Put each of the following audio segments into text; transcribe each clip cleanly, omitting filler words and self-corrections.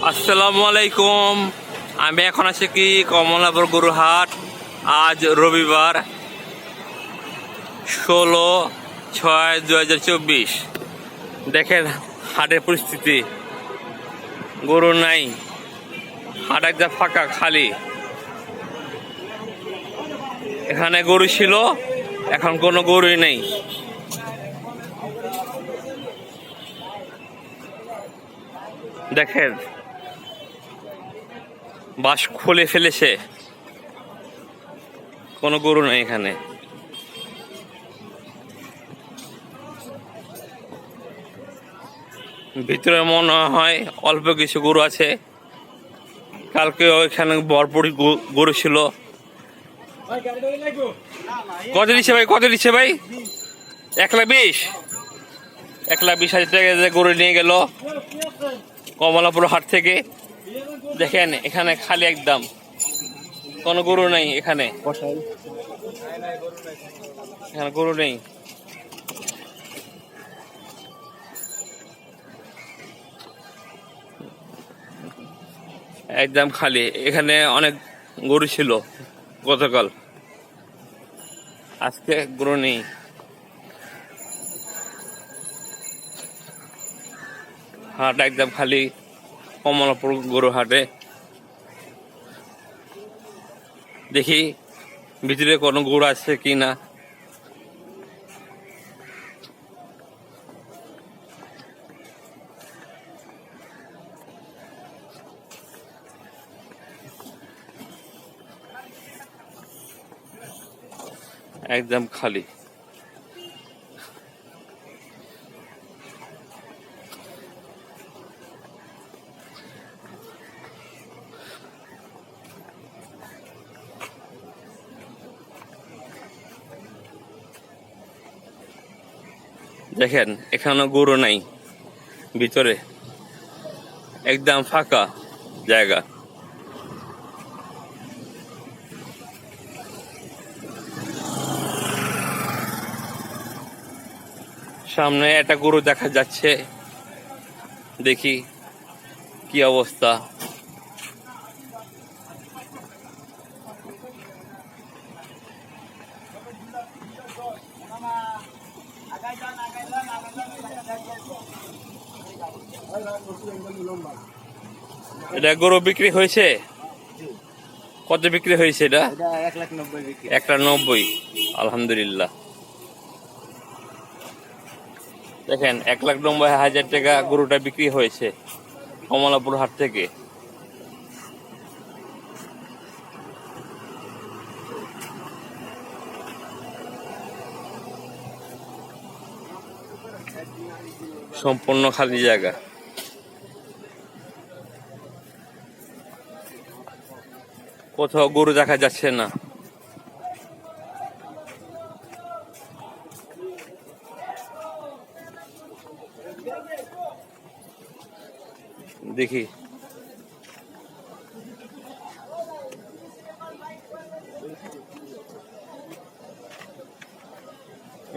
আসসালামু আলাইকুম। আমি এখন আছি কি কমলাপুর গরুহাট। আজ রবিবার 16/6/2024। দেখেন হাটের পরিস্থিতি, গরু নাই, হাট একদম ফাঁকা খালি। এখানে গরু ছিল, এখন কোনো গরুই নেই। দেখেন বাস খুলে ফেলেছে, কোনো গরু নেই এখানে। ভিতরে মনে হয় অল্প কিছু গরু আছে, কালকে ওইখানে ভরপুর গরু ছিল। কত দিচ্ছে ভাই, কত দিচ্ছে ভাই? 1,20,000, 1,20,000 টাকা গরু নিয়ে গেল কমলাপুর হাট থেকে। দেখেন এখানে খালি একদম, কোনো গরু নেই এখানে, এখানে গরু নেই। একদম খালি, এখানে অনেক গরু ছিল গতকাল, আজকে গরু নেই। হাট একদম খালি কমলাপুর গরু হাটে। দেখি ভিতরে কোনো গরু আছে কি না। একদম খালি। দেখেন এখানে গরু নাই, ভিতরে একদম ফাঁকা জায়গা। সামনে একটা গরু দেখা যাচ্ছে, দেখি কি অবস্থা। এটা গরু বিক্রি হয়েছে? কত বিক্রি হয়েছে এটা? 1,90,000। আলহামদুলিল্লাহ। দেখেন 1,90,000 টাকা গরুটা বিক্রি হয়েছে কমলাপুর হাট থেকে। সম্পূর্ণ খালি জায়গা। কোথাও গরু দেখা যাচ্ছে না। দেখি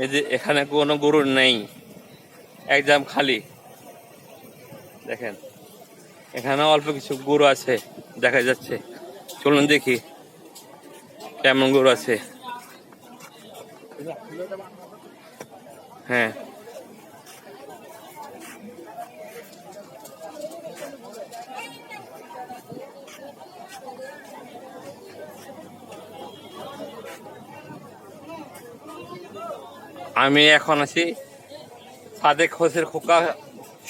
এই যে এখানে কোনো গরু নেই, একদম খালি। দেখেন এখানে অল্প কিছু গরু আছে দেখা যাচ্ছে, চলুন দেখি কেমন গরু আছে। হ্যাঁ আমি এখন আছি সাদেক হোসেন খোকা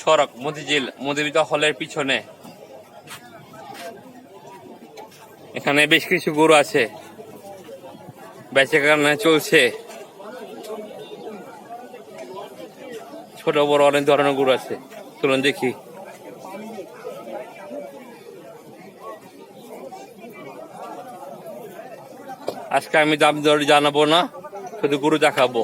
সড়ক, মতিঝিল মধুমিতা হলের পিছনে। এখানে বেশ কিছু গরু আছে, বেচাকেনা চলছে। ছোট বড় অনেক ধরনের গরু আছে, চলুন দেখি। আজকে আমি দাম দর জানাবো না, শুধু গরু দেখাবো।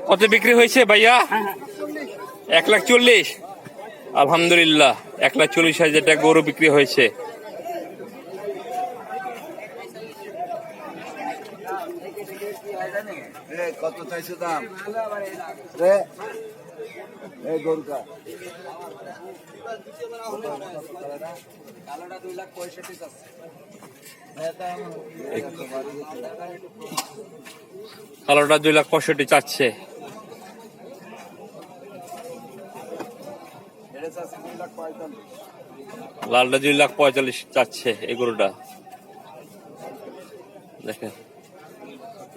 কত বিক্রি হয়েছে ভাইয়া? 1,40,000। আলহামদুলিল্লাহ 1,40,000 টাকা গরু বিক্রি হয়েছে। কত চাইছো দাম রে এই গরুটা? কালোটা 2,65,000 কালোটা 2,65,000 চাচ্ছে। লালটা 2,45,000 চাচ্ছে এই গরুটা। দেখেন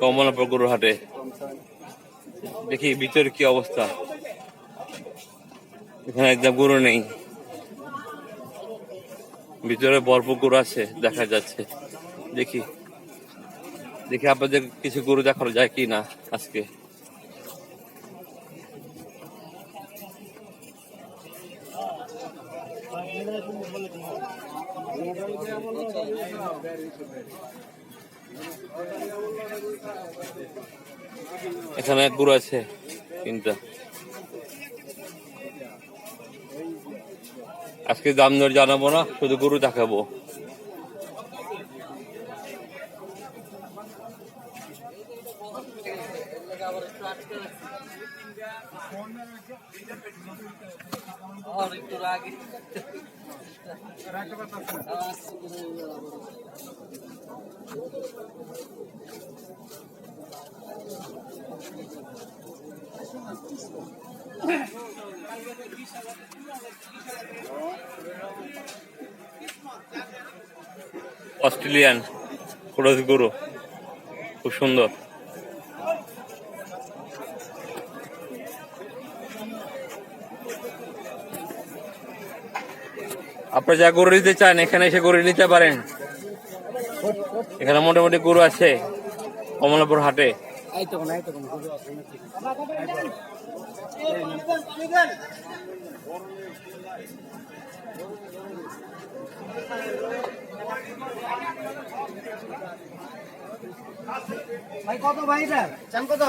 কমলাপুর গরুর হাটে, দেখি ভিতরে কি অবস্থা। এখানে একদম গরু নেই, ভিতরে ভরপুর গরু আছে দেখা যাচ্ছে। দেখি দেখি আপনাদের কিছু গরু দেখানো যায় কি না আজকে। এখানে গরু আছে 3টা। আজকে দাম দর জানাবো না, শুধু গরু দেখাবো। অস্ট্রেলিয়ান ক্রস গরু, খুব সুন্দর। আপনারা যা গরু নিতে চান এখানে এসে গরু নিতে পারেন। এখানে মোটামুটি গরু আছে কমলাপুর হাটে। ভাই কত ভাই চান কত?